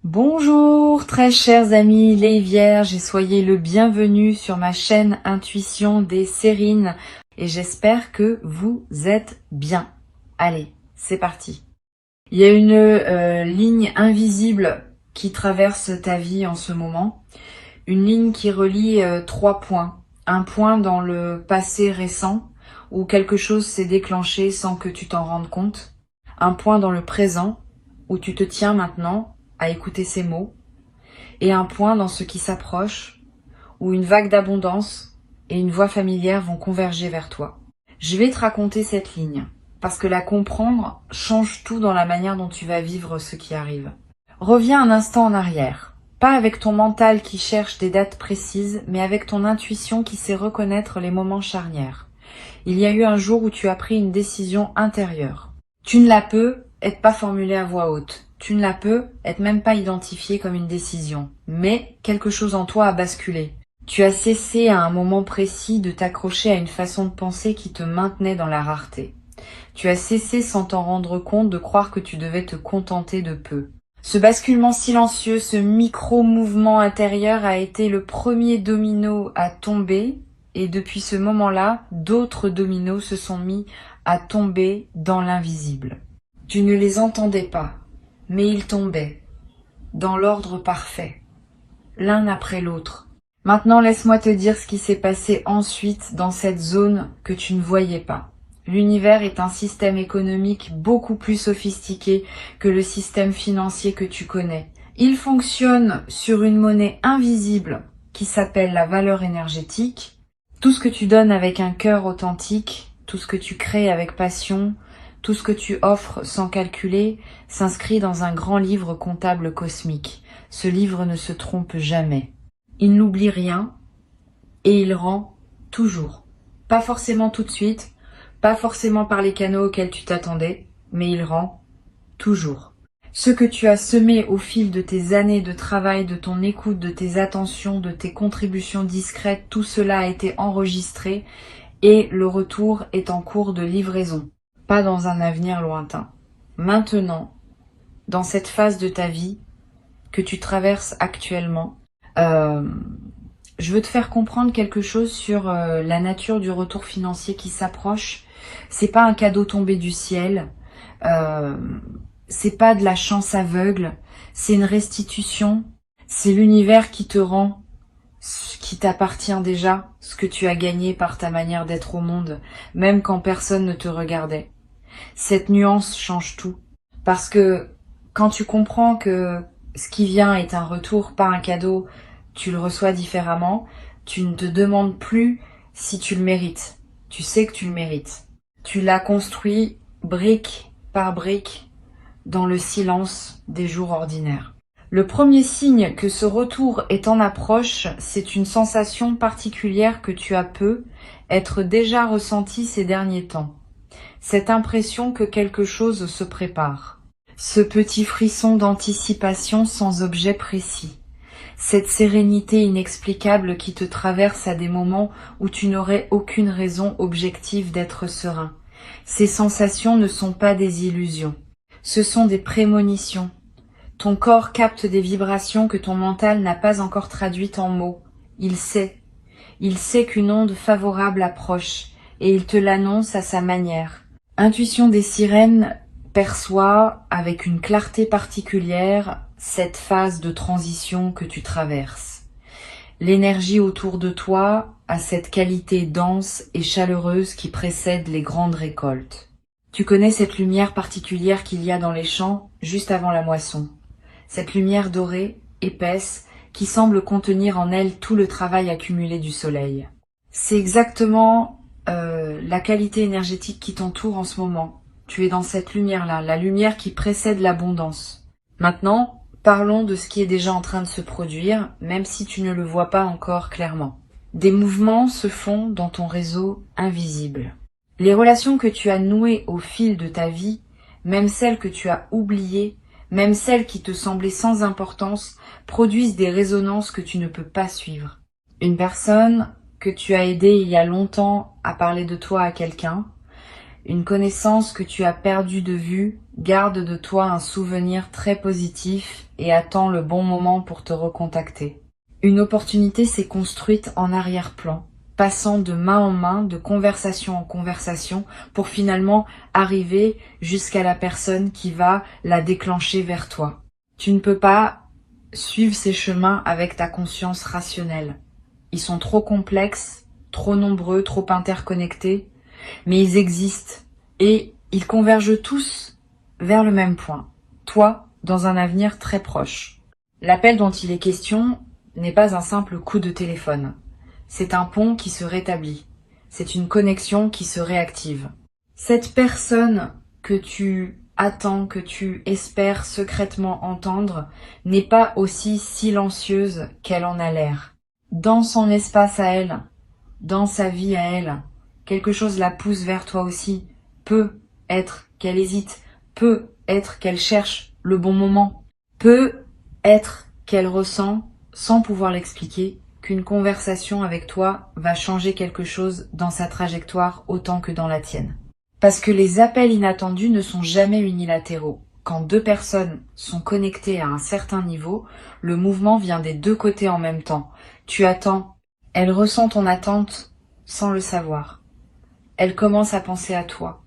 Bonjour très chers amis les vierges et soyez le bienvenu sur ma chaîne Intuition des Sérines et j'espère que vous êtes bien. Allez, c'est parti. Il y a une ligne invisible qui traverse ta vie en ce moment, une ligne qui relie trois points. Un point dans le passé récent où quelque chose s'est déclenché sans que tu t'en rendes compte, un point dans le présent où tu te tiens maintenant à écouter ces mots, et un point dans ce qui s'approche, où une vague d'abondance et une voix familière vont converger vers toi. Je vais te raconter cette ligne, parce que la comprendre change tout dans la manière dont tu vas vivre ce qui arrive. Reviens un instant en arrière, pas avec ton mental qui cherche des dates précises, mais avec ton intuition qui sait reconnaître les moments charnières. Il y a eu un jour où tu as pris une décision intérieure. Tu ne la peux être pas formulée à voix haute. Tu ne la peux être même pas identifiée comme une décision. Mais quelque chose en toi a basculé. Tu as cessé à un moment précis de t'accrocher à une façon de penser qui te maintenait dans la rareté. Tu as cessé sans t'en rendre compte de croire que tu devais te contenter de peu. Ce basculement silencieux, ce micro-mouvement intérieur a été le premier domino à tomber et depuis ce moment-là, d'autres dominos se sont mis à tomber dans l'invisible. Tu ne les entendais pas, mais ils tombaient, dans l'ordre parfait, l'un après l'autre. Maintenant, laisse-moi te dire ce qui s'est passé ensuite dans cette zone que tu ne voyais pas. L'univers est un système économique beaucoup plus sophistiqué que le système financier que tu connais. Il fonctionne sur une monnaie invisible qui s'appelle la valeur énergétique. Tout ce que tu donnes avec un cœur authentique, tout ce que tu crées avec passion, tout ce que tu offres sans calculer, s'inscrit dans un grand livre comptable cosmique. Ce livre ne se trompe jamais. Il n'oublie rien et il rend toujours. Pas forcément tout de suite, pas forcément par les canaux auxquels tu t'attendais, mais il rend toujours. Ce que tu as semé au fil de tes années de travail, de ton écoute, de tes attentions, de tes contributions discrètes, tout cela a été enregistré et le retour est en cours de livraison. Pas dans un avenir lointain. Maintenant, dans cette phase de ta vie que tu traverses actuellement, je veux te faire comprendre quelque chose sur la nature du retour financier qui s'approche. C'est pas un cadeau tombé du ciel, c'est pas de la chance aveugle, c'est une restitution, c'est l'univers qui te rend ce qui t'appartient déjà, ce que tu as gagné par ta manière d'être au monde, même quand personne ne te regardait. Cette nuance change tout, parce que quand tu comprends que ce qui vient est un retour, pas un cadeau, tu le reçois différemment, tu ne te demandes plus si tu le mérites. Tu sais que tu le mérites. Tu l'as construit brique par brique dans le silence des jours ordinaires. Le premier signe que ce retour est en approche, c'est une sensation particulière que tu as être déjà ressentie ces derniers temps. Cette impression que quelque chose se prépare. Ce petit frisson d'anticipation sans objet précis. Cette sérénité inexplicable qui te traverse à des moments où tu n'aurais aucune raison objective d'être serein. Ces sensations ne sont pas des illusions. Ce sont des prémonitions. Ton corps capte des vibrations que ton mental n'a pas encore traduites en mots. Il sait. Il sait qu'une onde favorable approche et il te l'annonce à sa manière. Intuition des sirènes perçoit avec une clarté particulière cette phase de transition que tu traverses. L'énergie autour de toi a cette qualité dense et chaleureuse qui précède les grandes récoltes. Tu connais cette lumière particulière qu'il y a dans les champs juste avant la moisson. Cette lumière dorée, épaisse, qui semble contenir en elle tout le travail accumulé du soleil. C'est exactement la qualité énergétique qui t'entoure en ce moment. Tu es dans cette lumière-là, la lumière qui précède l'abondance. Maintenant, parlons de ce qui est déjà en train de se produire, même si tu ne le vois pas encore clairement. Des mouvements se font dans ton réseau invisible. Les relations que tu as nouées au fil de ta vie, même celles que tu as oubliées, même celles qui te semblaient sans importance, produisent des résonances que tu ne peux pas suivre. Une personne que tu as aidée il y a longtemps à parler de toi à quelqu'un, une connaissance que tu as perdue de vue Garde de toi un souvenir très positif et attends le bon moment pour te recontacter. Une opportunité s'est construite en arrière-plan, passant de main en main, de conversation en conversation, pour finalement arriver jusqu'à la personne qui va la déclencher vers toi. Tu ne peux pas suivre ces chemins avec ta conscience rationnelle. Ils sont trop complexes, trop nombreux, trop interconnectés, mais ils existent et ils convergent tous vers le même point, toi, dans un avenir très proche. L'appel dont il est question n'est pas un simple coup de téléphone. C'est un pont qui se rétablit. C'est une connexion qui se réactive. Cette personne que tu attends, que tu espères secrètement entendre, n'est pas aussi silencieuse qu'elle en a l'air. Dans son espace à elle, dans sa vie à elle, quelque chose la pousse vers toi aussi. Peut être qu'elle hésite, peut être qu'elle cherche le bon moment, peut être qu'elle ressent, sans pouvoir l'expliquer, qu'une conversation avec toi va changer quelque chose dans sa trajectoire autant que dans la tienne. Parce que les appels inattendus ne sont jamais unilatéraux. Quand deux personnes sont connectées à un certain niveau, le mouvement vient des deux côtés en même temps. Tu attends, elle ressent ton attente sans le savoir. Elle commence à penser à toi.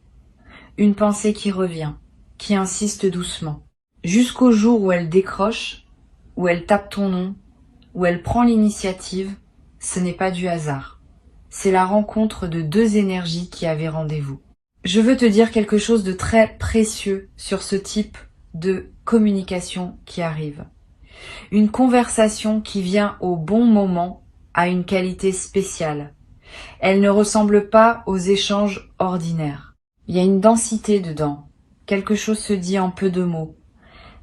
Une pensée qui revient, qui insiste doucement. Jusqu'au jour où elle décroche, où elle tape ton nom, où elle prend l'initiative, ce n'est pas du hasard. C'est la rencontre de deux énergies qui avaient rendez-vous. Je veux te dire quelque chose de très précieux sur ce type de communication qui arrive. Une conversation qui vient au bon moment a une qualité spéciale. Elle ne ressemble pas aux échanges ordinaires. Il y a une densité dedans. Quelque chose se dit en peu de mots.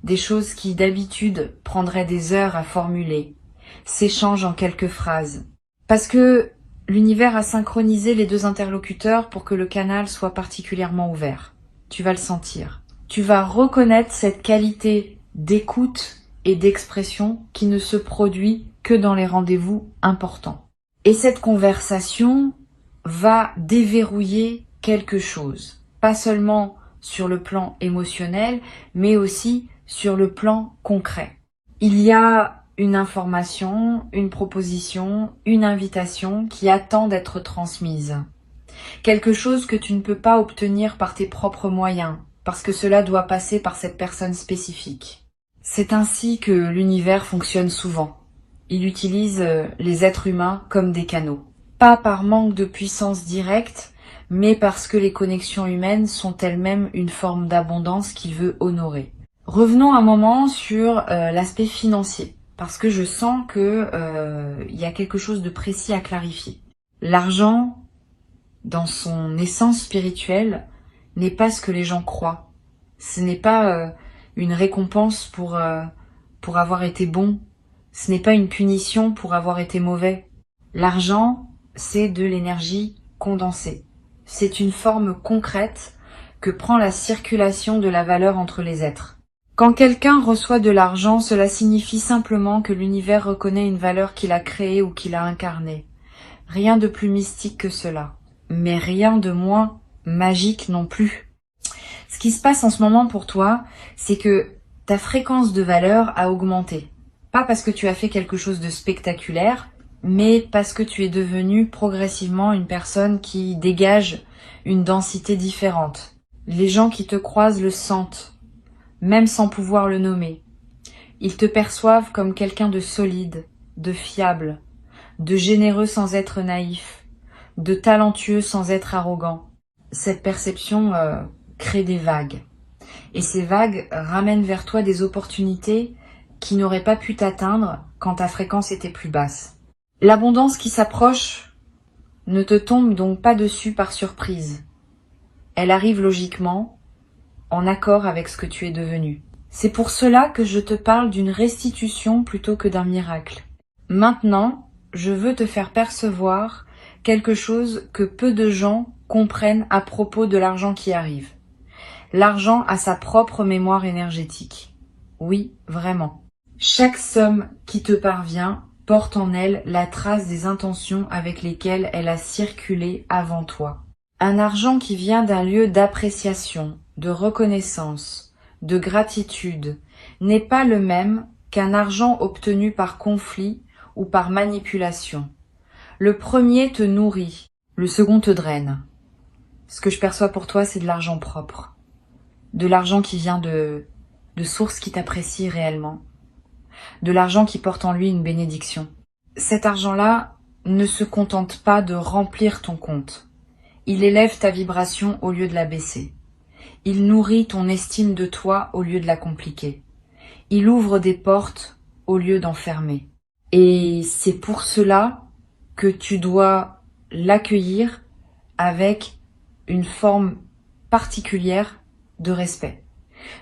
Des choses qui d'habitude prendraient des heures à formuler, s'échangent en quelques phrases. Parce que l'univers a synchronisé les deux interlocuteurs pour que le canal soit particulièrement ouvert. Tu vas le sentir. Tu vas reconnaître cette qualité d'écoute et d'expression qui ne se produit que dans les rendez-vous importants. Et cette conversation va déverrouiller quelque chose. Pas seulement sur le plan émotionnel, mais aussi sur le plan concret. Il y a une information, une proposition, une invitation qui attend d'être transmise. Quelque chose que tu ne peux pas obtenir par tes propres moyens, parce que cela doit passer par cette personne spécifique. C'est ainsi que l'univers fonctionne souvent. Il utilise les êtres humains comme des canaux. Pas par manque de puissance directe, mais parce que les connexions humaines sont elles-mêmes une forme d'abondance qu'il veut honorer. Revenons un moment sur l'aspect financier. Parce que je sens que y a quelque chose de précis à clarifier. L'argent, dans son essence spirituelle, n'est pas ce que les gens croient. Ce n'est pas une récompense pour avoir été bon. Ce n'est pas une punition pour avoir été mauvais. L'argent, c'est de l'énergie condensée. C'est une forme concrète que prend la circulation de la valeur entre les êtres. Quand quelqu'un reçoit de l'argent, cela signifie simplement que l'univers reconnaît une valeur qu'il a créée ou qu'il a incarnée. Rien de plus mystique que cela, mais rien de moins magique non plus. Ce qui se passe en ce moment pour toi, c'est que ta fréquence de valeur a augmenté. Pas parce que tu as fait quelque chose de spectaculaire, mais parce que tu es devenu progressivement une personne qui dégage une densité différente. Les gens qui te croisent le sentent, même sans pouvoir le nommer. Ils te perçoivent comme quelqu'un de solide, de fiable, de généreux sans être naïf, de talentueux sans être arrogant. Cette perception crée des vagues. Et ces vagues ramènent vers toi des opportunités qui n'auraient pas pu t'atteindre quand ta fréquence était plus basse. L'abondance qui s'approche ne te tombe donc pas dessus par surprise. Elle arrive logiquement, en accord avec ce que tu es devenu. C'est pour cela que je te parle d'une restitution plutôt que d'un miracle. Maintenant, je veux te faire percevoir quelque chose que peu de gens comprennent à propos de l'argent qui arrive. L'argent a sa propre mémoire énergétique. Oui, vraiment. Chaque somme qui te parvient porte en elle la trace des intentions avec lesquelles elle a circulé avant toi. Un argent qui vient d'un lieu d'appréciation, de reconnaissance, de gratitude n'est pas le même qu'un argent obtenu par conflit ou par manipulation. Le premier te nourrit, le second te draine. Ce que je perçois pour toi, c'est de l'argent propre. De l'argent qui vient de sources qui t'apprécient réellement. De l'argent qui porte en lui une bénédiction. Cet argent-là ne se contente pas de remplir ton compte. Il élève ta vibration au lieu de la baisser. Il nourrit ton estime de toi au lieu de la compliquer. Il ouvre des portes au lieu d'en fermer. Et c'est pour cela que tu dois l'accueillir avec une forme particulière de respect.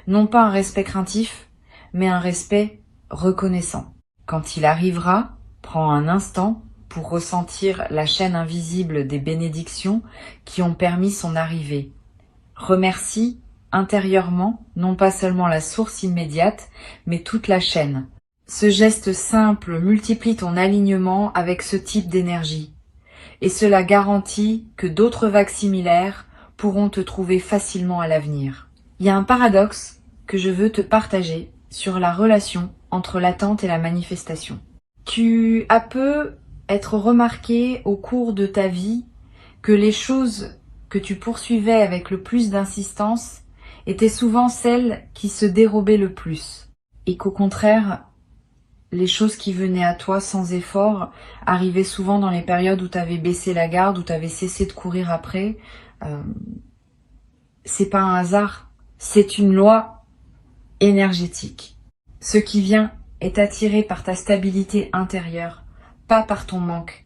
Non pas un respect craintif, mais un respect reconnaissant. Quand il arrivera, prends un instant pour ressentir la chaîne invisible des bénédictions qui ont permis son arrivée. Remercie intérieurement, non pas seulement la source immédiate, mais toute la chaîne. Ce geste simple multiplie ton alignement avec ce type d'énergie. Et cela garantit que d'autres vagues similaires pourront te trouver facilement à l'avenir. Il y a un paradoxe que je veux te partager sur la relation entre l'attente et la manifestation. Tu as peu être remarqué au cours de ta vie que les choses que tu poursuivais avec le plus d'insistance étaient souvent celles qui se dérobaient le plus, et qu'au contraire, les choses qui venaient à toi sans effort arrivaient souvent dans les périodes où tu avais baissé la garde, où tu avais cessé de courir après. C'est pas un hasard, c'est une loi énergétique. Ce qui vient est attiré par ta stabilité intérieure, pas par ton manque.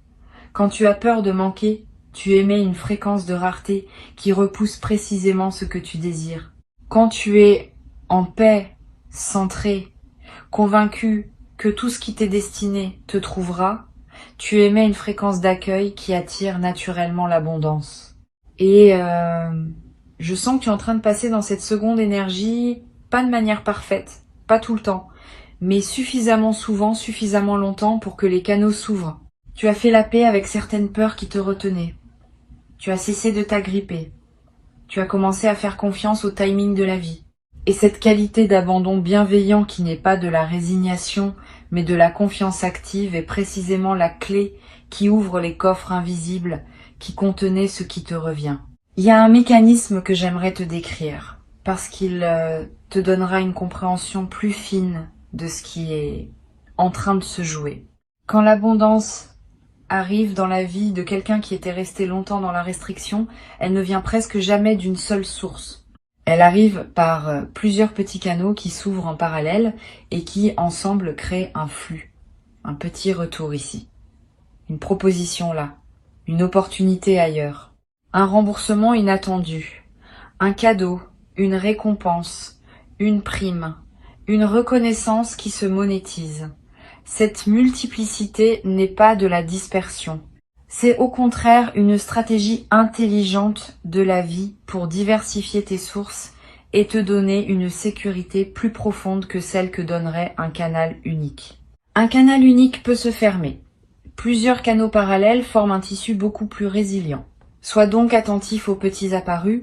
Quand tu as peur de manquer, tu émets une fréquence de rareté qui repousse précisément ce que tu désires. Quand tu es en paix, centré, convaincu que tout ce qui t'est destiné te trouvera, tu émets une fréquence d'accueil qui attire naturellement l'abondance. Et je sens que tu es en train de passer dans cette seconde énergie, pas de manière parfaite, pas tout le temps, mais suffisamment souvent, suffisamment longtemps pour que les canaux s'ouvrent. Tu as fait la paix avec certaines peurs qui te retenaient. Tu as cessé de t'agripper. Tu as commencé à faire confiance au timing de la vie. Et cette qualité d'abandon bienveillant qui n'est pas de la résignation, mais de la confiance active est précisément la clé qui ouvre les coffres invisibles qui contenaient ce qui te revient. Il y a un mécanisme que j'aimerais te décrire, parce qu'il te donnera une compréhension plus fine de ce qui est en train de se jouer. Quand l'abondance arrive dans la vie de quelqu'un qui était resté longtemps dans la restriction, elle ne vient presque jamais d'une seule source. Elle arrive par plusieurs petits canaux qui s'ouvrent en parallèle et qui, ensemble, créent un flux. Un petit retour ici. Une proposition là. Une opportunité ailleurs. Un remboursement inattendu. Un cadeau. Une récompense. Une prime. Une reconnaissance qui se monétise. Cette multiplicité n'est pas de la dispersion. C'est au contraire une stratégie intelligente de la vie pour diversifier tes sources et te donner une sécurité plus profonde que celle que donnerait un canal unique. Un canal unique peut se fermer. Plusieurs canaux parallèles forment un tissu beaucoup plus résilient. Sois donc attentif aux petits apparus,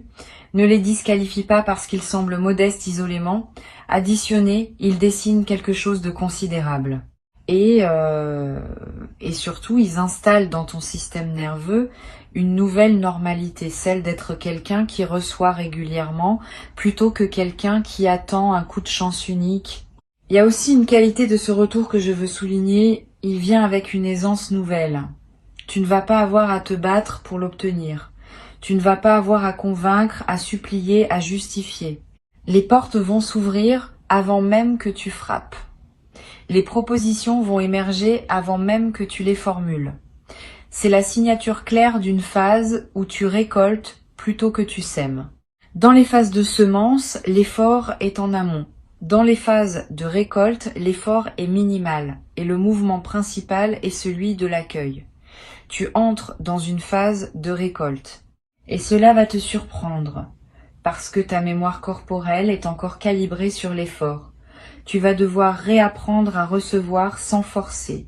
ne les disqualifie pas parce qu'ils semblent modestes isolément, additionnés, ils dessinent quelque chose de considérable. Et surtout, ils installent dans ton système nerveux une nouvelle normalité, celle d'être quelqu'un qui reçoit régulièrement plutôt que quelqu'un qui attend un coup de chance unique. Il y a aussi une qualité de ce retour que je veux souligner, il vient avec une aisance nouvelle. Tu ne vas pas avoir à te battre pour l'obtenir. Tu ne vas pas avoir à convaincre, à supplier, à justifier. Les portes vont s'ouvrir avant même que tu frappes. Les propositions vont émerger avant même que tu les formules. C'est la signature claire d'une phase où tu récoltes plutôt que tu sèmes. Dans les phases de semence, l'effort est en amont. Dans les phases de récolte, l'effort est minimal et le mouvement principal est celui de l'accueil. Tu entres dans une phase de récolte et cela va te surprendre parce que ta mémoire corporelle est encore calibrée sur l'effort. Tu vas devoir réapprendre à recevoir sans forcer,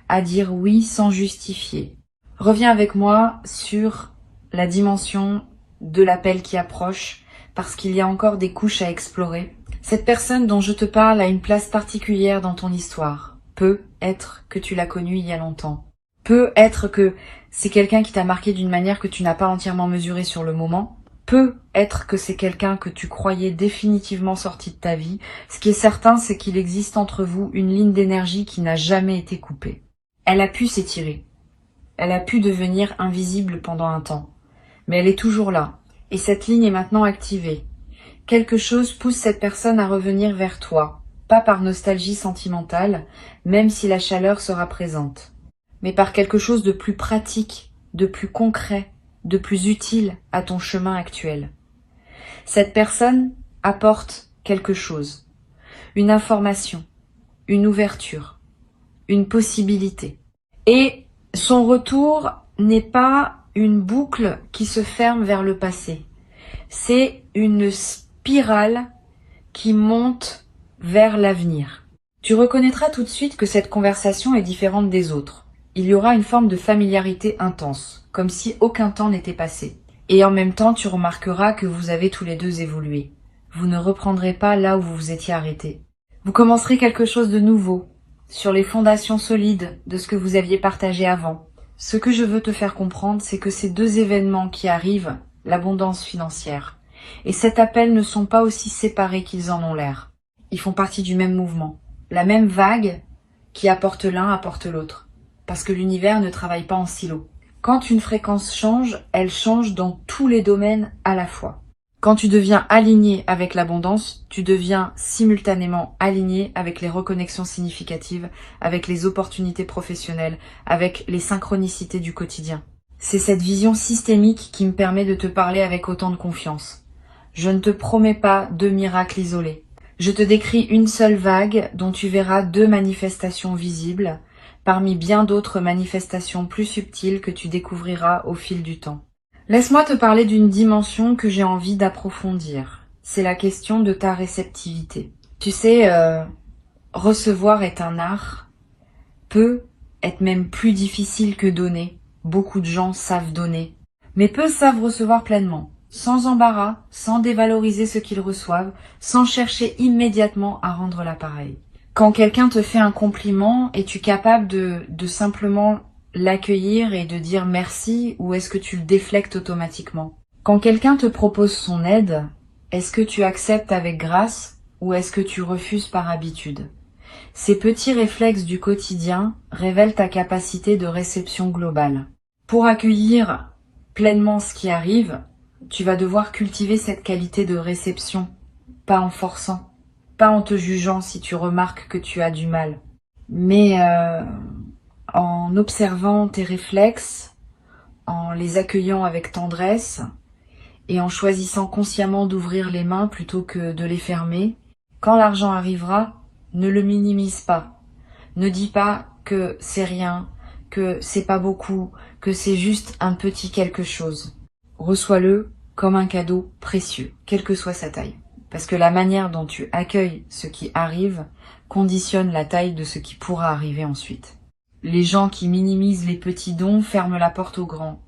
à dire oui sans justifier. Reviens avec moi sur la dimension de l'appel qui approche, parce qu'il y a encore des couches à explorer. Cette personne dont je te parle a une place particulière dans ton histoire. Peut être que tu l'as connue il y a longtemps. Peut être que c'est quelqu'un qui t'a marqué d'une manière que tu n'as pas entièrement mesurée sur le moment. Peut être que c'est quelqu'un que tu croyais définitivement sorti de ta vie. Ce qui est certain, c'est qu'il existe entre vous une ligne d'énergie qui n'a jamais été coupée. Elle a pu s'étirer. Elle a pu devenir invisible pendant un temps. Mais elle est toujours là. Et cette ligne est maintenant activée. Quelque chose pousse cette personne à revenir vers toi. Pas par nostalgie sentimentale, même si la chaleur sera présente. Mais par quelque chose de plus pratique, de plus concret, de plus utile à ton chemin actuel. Cette personne apporte quelque chose. Une information, une ouverture, une possibilité. Et son retour n'est pas une boucle qui se ferme vers le passé. C'est une spirale qui monte vers l'avenir. Tu reconnaîtras tout de suite que cette conversation est différente des autres. Il y aura une forme de familiarité intense, comme si aucun temps n'était passé. Et en même temps, tu remarqueras que vous avez tous les deux évolué. Vous ne reprendrez pas là où vous vous étiez arrêté. Vous commencerez quelque chose de nouveau, sur les fondations solides de ce que vous aviez partagé avant. Ce que je veux te faire comprendre, c'est que ces deux événements qui arrivent, l'abondance financière, et cet appel ne sont pas aussi séparés qu'ils en ont l'air. Ils font partie du même mouvement. La même vague qui apporte l'un apporte l'autre. Parce que l'univers ne travaille pas en silo. Quand une fréquence change, elle change dans tous les domaines à la fois. Quand tu deviens aligné avec l'abondance, tu deviens simultanément aligné avec les reconnexions significatives, avec les opportunités professionnelles, avec les synchronicités du quotidien. C'est cette vision systémique qui me permet de te parler avec autant de confiance. Je ne te promets pas deux miracles isolés. Je te décris une seule vague dont tu verras deux manifestations visibles, parmi bien d'autres manifestations plus subtiles que tu découvriras au fil du temps. Laisse-moi te parler d'une dimension que j'ai envie d'approfondir. C'est la question de ta réceptivité. Tu sais, recevoir est un art, peut être même plus difficile que donner. Beaucoup de gens savent donner, mais peu savent recevoir pleinement, sans embarras, sans dévaloriser ce qu'ils reçoivent, sans chercher immédiatement à rendre l'appareil. Quand quelqu'un te fait un compliment, es-tu capable de simplement l'accueillir et de dire merci, ou est-ce que tu le déflectes automatiquement? Quand quelqu'un te propose son aide, est-ce que tu acceptes avec grâce ou est-ce que tu refuses par habitude? Ces petits réflexes du quotidien révèlent ta capacité de réception globale. Pour accueillir pleinement ce qui arrive, tu vas devoir cultiver cette qualité de réception, pas en forçant, pas en te jugeant si tu remarques que tu as du mal, mais en observant tes réflexes, en les accueillant avec tendresse et en choisissant consciemment d'ouvrir les mains plutôt que de les fermer. Quand l'argent arrivera, ne le minimise pas. Ne dis pas que c'est rien, que c'est pas beaucoup, que c'est juste un petit quelque chose. Reçois-le comme un cadeau précieux, quelle que soit sa taille. Parce que la manière dont tu accueilles ce qui arrive conditionne la taille de ce qui pourra arriver ensuite. Les gens qui minimisent les petits dons ferment la porte aux grands.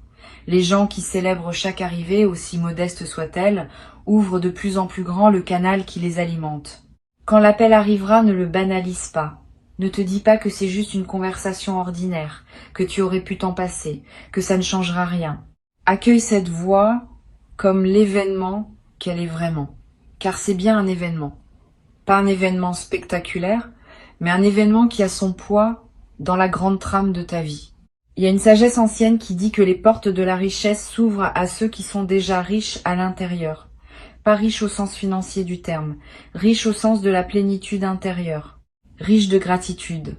Les gens qui célèbrent chaque arrivée, aussi modeste soit-elle, ouvrent de plus en plus grand le canal qui les alimente. Quand l'appel arrivera, ne le banalise pas. Ne te dis pas que c'est juste une conversation ordinaire, que tu aurais pu t'en passer, que ça ne changera rien. Accueille cette voix comme l'événement qu'elle est vraiment. Car c'est bien un événement. Pas un événement spectaculaire, mais un événement qui a son poids dans la grande trame de ta vie. Il y a une sagesse ancienne qui dit que les portes de la richesse s'ouvrent à ceux qui sont déjà riches à l'intérieur. Pas riches au sens financier du terme, riches au sens de la plénitude intérieure, riches de gratitude,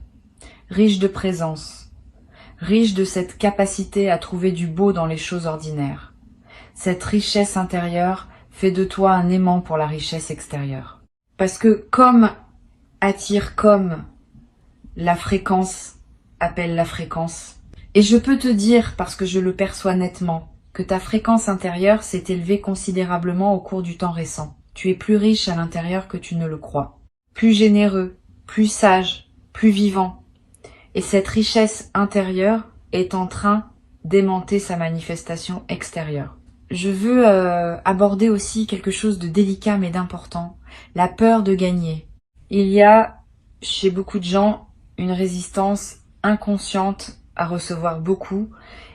riches de présence, riches de cette capacité à trouver du beau dans les choses ordinaires. Cette richesse intérieure fait de toi un aimant pour la richesse extérieure. Parce que comme attire comme, la fréquence appelle la fréquence. Et je peux te dire, parce que je le perçois nettement, que ta fréquence intérieure s'est élevée considérablement au cours du temps récent. Tu es plus riche à l'intérieur que tu ne le crois. Plus généreux, plus sage, plus vivant. Et cette richesse intérieure est en train d'aimanter sa manifestation extérieure. Je veux aborder aussi quelque chose de délicat mais d'important. la peur de gagner. Il y a, chez beaucoup de gens, une résistance inconsciente à recevoir beaucoup,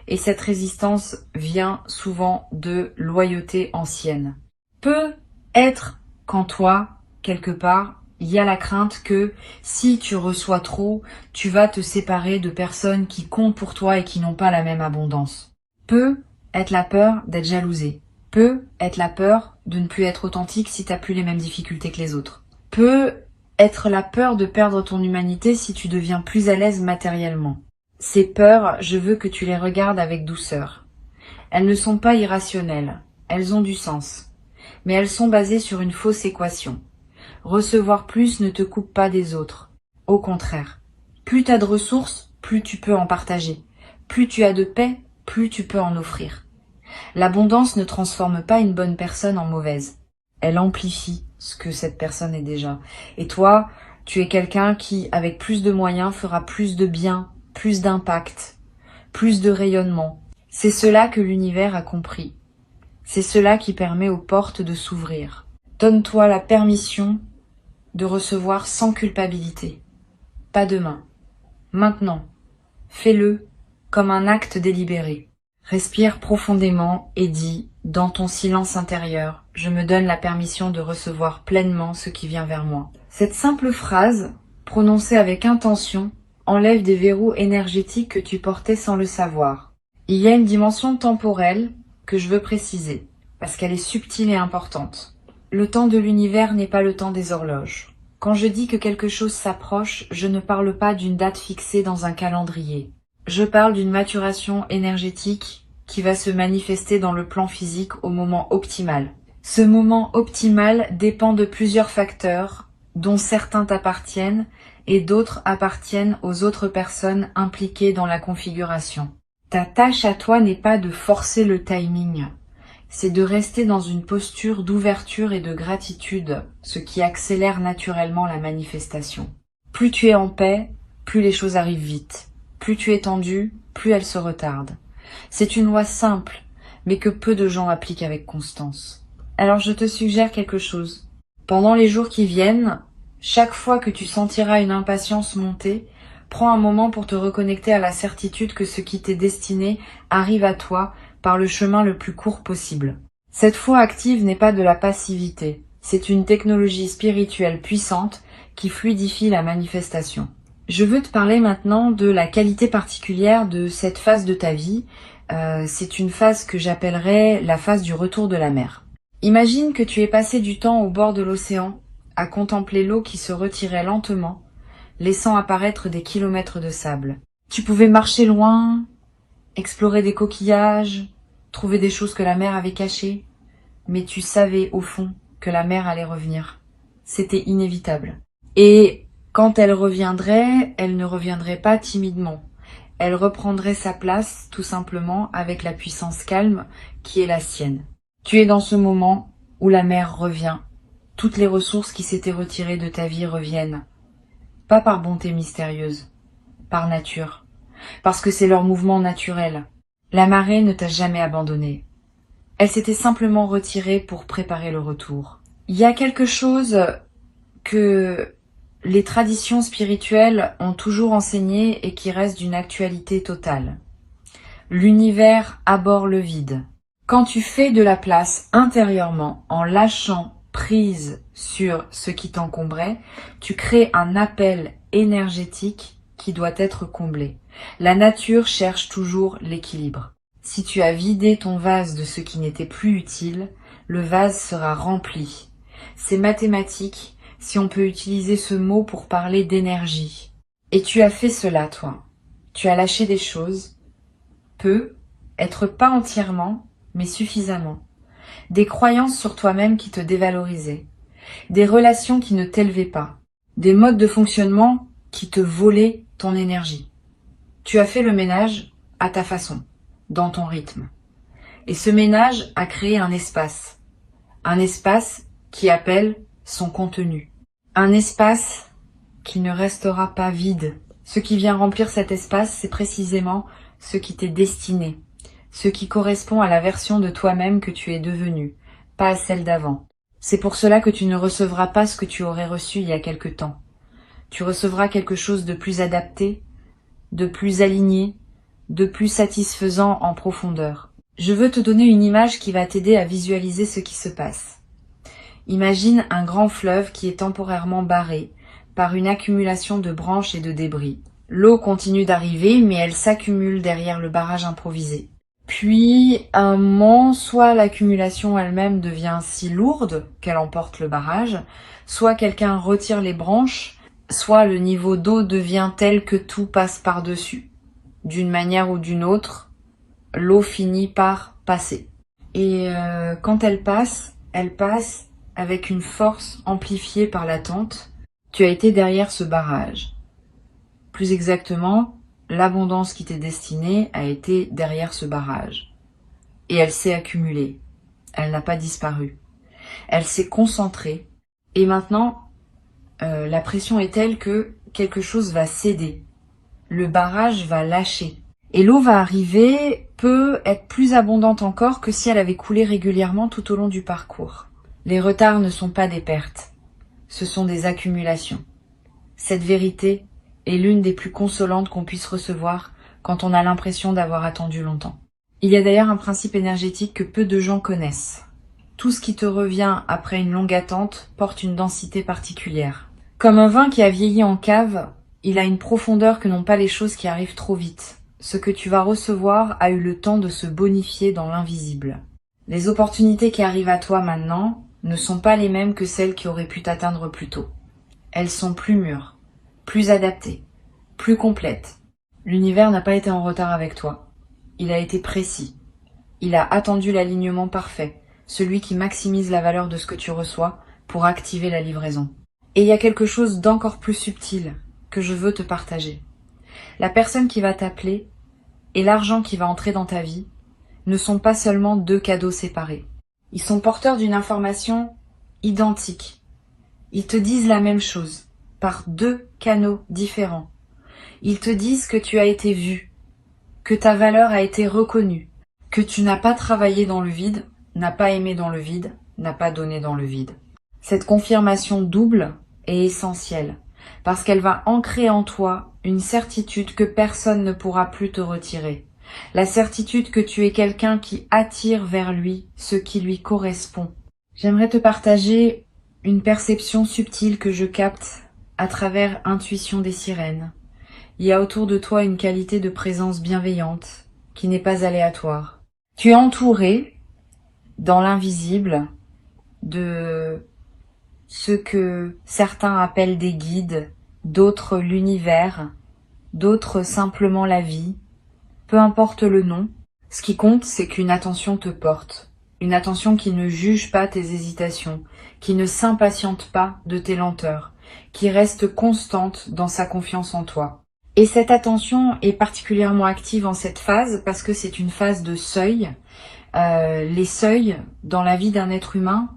et cette résistance vient souvent de loyauté ancienne. Peut être qu'en toi, quelque part, il y a la crainte que si tu reçois trop, tu vas te séparer de personnes qui comptent pour toi et qui n'ont pas la même abondance. Peut être la peur d'être jalousé. Peut être la peur de ne plus être authentique si tu n'as plus les mêmes difficultés que les autres. Peut être la peur de perdre ton humanité si tu deviens plus à l'aise matériellement. Ces peurs, je veux que tu les regardes avec douceur. Elles ne sont pas irrationnelles, elles ont du sens. Mais elles sont basées sur une fausse équation. Recevoir plus ne te coupe pas des autres. Au contraire, plus tu as de ressources, plus tu peux en partager. Plus tu as de paix, plus tu peux en offrir. L'abondance ne transforme pas une bonne personne en mauvaise. Elle amplifie ce que cette personne est déjà. Et toi, tu es quelqu'un qui, avec plus de moyens, fera plus de bien, plus d'impact, plus de rayonnement. C'est cela que l'univers a compris. C'est cela qui permet aux portes de s'ouvrir. Donne-toi la permission de recevoir sans culpabilité. Pas demain. Maintenant. Fais-le comme un acte délibéré. Respire profondément et dis, dans ton silence intérieur, je me donne la permission de recevoir pleinement ce qui vient vers moi. Cette simple phrase, prononcée avec intention, enlève des verrous énergétiques que tu portais sans le savoir. Il y a une dimension temporelle que je veux préciser, parce qu'elle est subtile et importante. Le temps de l'univers n'est pas le temps des horloges. Quand je dis que quelque chose s'approche, je ne parle pas d'une date fixée dans un calendrier. Je parle d'une maturation énergétique qui va se manifester dans le plan physique au moment optimal. Ce moment optimal dépend de plusieurs facteurs, dont certains t'appartiennent et d'autres appartiennent aux autres personnes impliquées dans la configuration. Ta tâche à toi n'est pas de forcer le timing, c'est de rester dans une posture d'ouverture et de gratitude, ce qui accélère naturellement la manifestation. Plus tu es en paix, plus les choses arrivent vite. Plus tu es tendu, plus elles se retardent. C'est une loi simple, mais que peu de gens appliquent avec constance. Alors je te suggère quelque chose. Pendant les jours qui viennent, chaque fois que tu sentiras une impatience monter, prends un moment pour te reconnecter à la certitude que ce qui t'est destiné arrive à toi par le chemin le plus court possible. Cette foi active n'est pas de la passivité, c'est une technologie spirituelle puissante qui fluidifie la manifestation. Je veux te parler maintenant de la qualité particulière de cette phase de ta vie. C'est une phase que j'appellerais la phase du retour de la mer. Imagine que tu aies passé du temps au bord de l'océan, à contempler l'eau qui se retirait lentement, laissant apparaître des kilomètres de sable. Tu pouvais marcher loin, explorer des coquillages, trouver des choses que la mer avait cachées, mais tu savais au fond que la mer allait revenir. C'était inévitable. Et quand elle reviendrait, elle ne reviendrait pas timidement. Elle reprendrait sa place, tout simplement, avec la puissance calme qui est la sienne. Tu es dans ce moment où la mer revient. Toutes les ressources qui s'étaient retirées de ta vie reviennent. Pas par bonté mystérieuse, par nature. Parce que c'est leur mouvement naturel. La marée ne t'a jamais abandonné. Elle s'était simplement retirée pour préparer le retour. Il y a quelque chose que les traditions spirituelles ont toujours enseigné et qui reste d'une actualité totale. L'univers abhorre le vide. Quand tu fais de la place intérieurement en lâchant prise sur ce qui t'encombrait, tu crées un appel énergétique qui doit être comblé. La nature cherche toujours l'équilibre. Si tu as vidé ton vase de ce qui n'était plus utile, le vase sera rempli. C'est mathématique si on peut utiliser ce mot pour parler d'énergie. Et tu as fait cela, toi. Tu as lâché des choses, peu, être pas entièrement, mais suffisamment. Des croyances sur toi-même qui te dévalorisaient, des relations qui ne t'élevaient pas, des modes de fonctionnement qui te volaient ton énergie. Tu as fait le ménage à ta façon, dans ton rythme. Et ce ménage a créé un espace qui appelle son contenu. Un espace qui ne restera pas vide. Ce qui vient remplir cet espace, c'est précisément ce qui t'est destiné, ce qui correspond à la version de toi-même que tu es devenu, pas à celle d'avant. C'est pour cela que tu ne recevras pas ce que tu aurais reçu il y a quelque temps. Tu recevras quelque chose de plus adapté, de plus aligné, de plus satisfaisant en profondeur. Je veux te donner une image qui va t'aider à visualiser ce qui se passe. Imagine un grand fleuve qui est temporairement barré par une accumulation de branches et de débris. L'eau continue d'arriver, mais elle s'accumule derrière le barrage improvisé. Puis, à un moment, soit l'accumulation elle-même devient si lourde qu'elle emporte le barrage, soit quelqu'un retire les branches, soit le niveau d'eau devient tel que tout passe par-dessus. D'une manière ou d'une autre, l'eau finit par passer. Et quand elle passe avec une force amplifiée par l'attente. Tu as été derrière ce barrage. Plus exactement, l'abondance qui t'est destinée a été derrière ce barrage. Et elle s'est accumulée. Elle n'a pas disparu. Elle s'est concentrée. Et maintenant, la pression est telle que quelque chose va céder. Le barrage va lâcher. Et l'eau va arriver, peut être plus abondante encore que si elle avait coulé régulièrement tout au long du parcours. Les retards ne sont pas des pertes. Ce sont des accumulations. Cette vérité est l'une des plus consolantes qu'on puisse recevoir quand on a l'impression d'avoir attendu longtemps. Il y a d'ailleurs un principe énergétique que peu de gens connaissent. Tout ce qui te revient après une longue attente porte une densité particulière. Comme un vin qui a vieilli en cave, il a une profondeur que n'ont pas les choses qui arrivent trop vite. Ce que tu vas recevoir a eu le temps de se bonifier dans l'invisible. Les opportunités qui arrivent à toi maintenant ne sont pas les mêmes que celles qui auraient pu t'atteindre plus tôt. Elles sont plus mûres, plus adaptées, plus complètes. L'univers n'a pas été en retard avec toi. Il a été précis. Il a attendu l'alignement parfait, celui qui maximise la valeur de ce que tu reçois pour activer la livraison. Et il y a quelque chose d'encore plus subtil que je veux te partager. La personne qui va t'appeler et l'argent qui va entrer dans ta vie ne sont pas seulement deux cadeaux séparés. Ils sont porteurs d'une information identique. Ils te disent la même chose, par deux canaux différents. Ils te disent que tu as été vu, que ta valeur a été reconnue, que tu n'as pas travaillé dans le vide, n'as pas aimé dans le vide, n'as pas donné dans le vide. Cette confirmation double est essentielle, parce qu'elle va ancrer en toi une certitude que personne ne pourra plus te retirer. La certitude que tu es quelqu'un qui attire vers lui ce qui lui correspond. J'aimerais te partager une perception subtile que je capte à travers Intuition des sirènes. Il y a autour de toi une qualité de présence bienveillante qui n'est pas aléatoire. Tu es entouré, dans l'invisible, de ce que certains appellent des guides, d'autres l'univers, d'autres simplement la vie. Peu importe le nom, ce qui compte, c'est qu'une attention te porte. Une attention qui ne juge pas tes hésitations, qui ne s'impatiente pas de tes lenteurs, qui reste constante dans sa confiance en toi. Et cette attention est particulièrement active en cette phase parce que c'est une phase de seuil. Les seuils dans la vie d'un être humain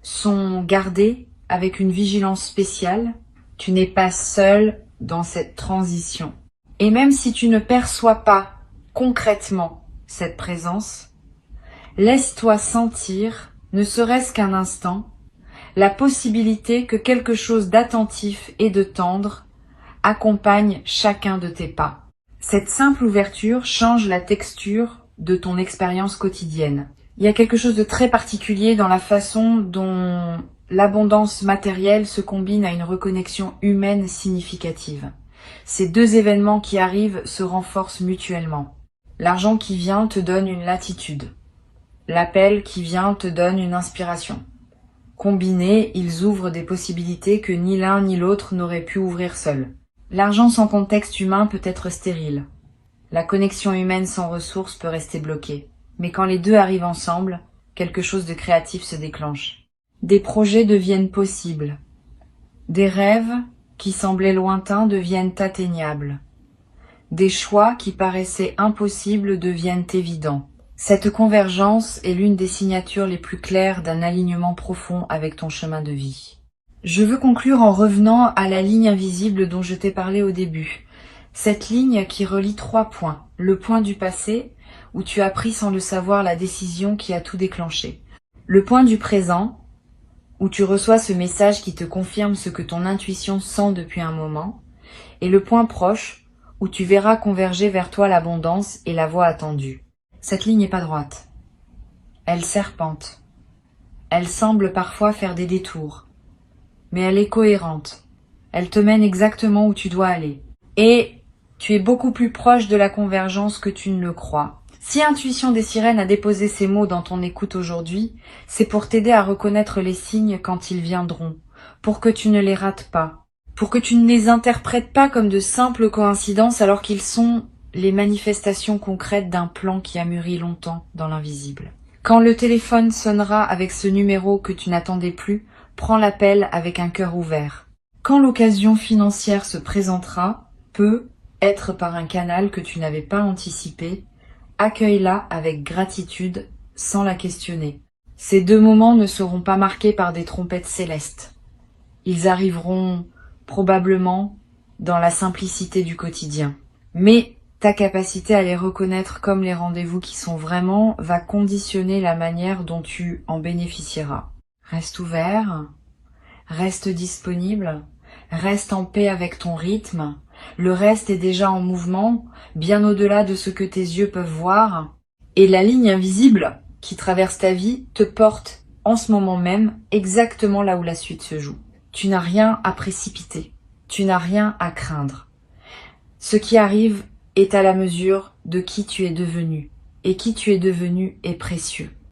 sont gardés avec une vigilance spéciale. Tu n'es pas seul dans cette transition. Et même si tu ne perçois pas concrètement cette présence, laisse-toi sentir, ne serait-ce qu'un instant, la possibilité que quelque chose d'attentif et de tendre accompagne chacun de tes pas. Cette simple ouverture change la texture de ton expérience quotidienne. Il y a quelque chose de très particulier dans la façon dont l'abondance matérielle se combine à une reconnexion humaine significative. Ces deux événements qui arrivent se renforcent mutuellement. L'argent qui vient te donne une latitude. L'appel qui vient te donne une inspiration. Combinés, ils ouvrent des possibilités que ni l'un ni l'autre n'aurait pu ouvrir seul. L'argent sans contexte humain peut être stérile. La connexion humaine sans ressources peut rester bloquée. Mais quand les deux arrivent ensemble, quelque chose de créatif se déclenche. Des projets deviennent possibles. Des rêves qui semblaient lointains deviennent atteignables. Des choix qui paraissaient impossibles deviennent évidents. Cette convergence est l'une des signatures les plus claires d'un alignement profond avec ton chemin de vie. Je veux conclure en revenant à la ligne invisible dont je t'ai parlé au début. Cette ligne qui relie 3 points. Le point du passé, où tu as pris sans le savoir la décision qui a tout déclenché. Le point du présent, où tu reçois ce message qui te confirme ce que ton intuition sent depuis un moment, et le point proche, où tu verras converger vers toi l'abondance et la voie attendue. Cette ligne n'est pas droite. Elle serpente. Elle semble parfois faire des détours. Mais elle est cohérente. Elle te mène exactement où tu dois aller. Et tu es beaucoup plus proche de la convergence que tu ne le crois. Si Intuition des Sirènes a déposé ces mots dans ton écoute aujourd'hui, c'est pour t'aider à reconnaître les signes quand ils viendront, pour que tu ne les rates pas, pour que tu ne les interprètes pas comme de simples coïncidences alors qu'ils sont les manifestations concrètes d'un plan qui a mûri longtemps dans l'invisible. Quand le téléphone sonnera avec ce numéro que tu n'attendais plus, prends l'appel avec un cœur ouvert. Quand l'occasion financière se présentera, peut être par un canal que tu n'avais pas anticipé, accueille-la avec gratitude sans la questionner. Ces 2 moments ne seront pas marqués par des trompettes célestes. Ils arriveront probablement dans la simplicité du quotidien. Mais ta capacité à les reconnaître comme les rendez-vous qui sont vraiment va conditionner la manière dont tu en bénéficieras. Reste ouvert, reste disponible, reste en paix avec ton rythme. Le reste est déjà en mouvement, bien au-delà de ce que tes yeux peuvent voir. Et la ligne invisible qui traverse ta vie te porte en ce moment même exactement là où la suite se joue. Tu n'as rien à précipiter, tu n'as rien à craindre. Ce qui arrive est à la mesure de qui tu es devenu, et qui tu es devenu est précieux.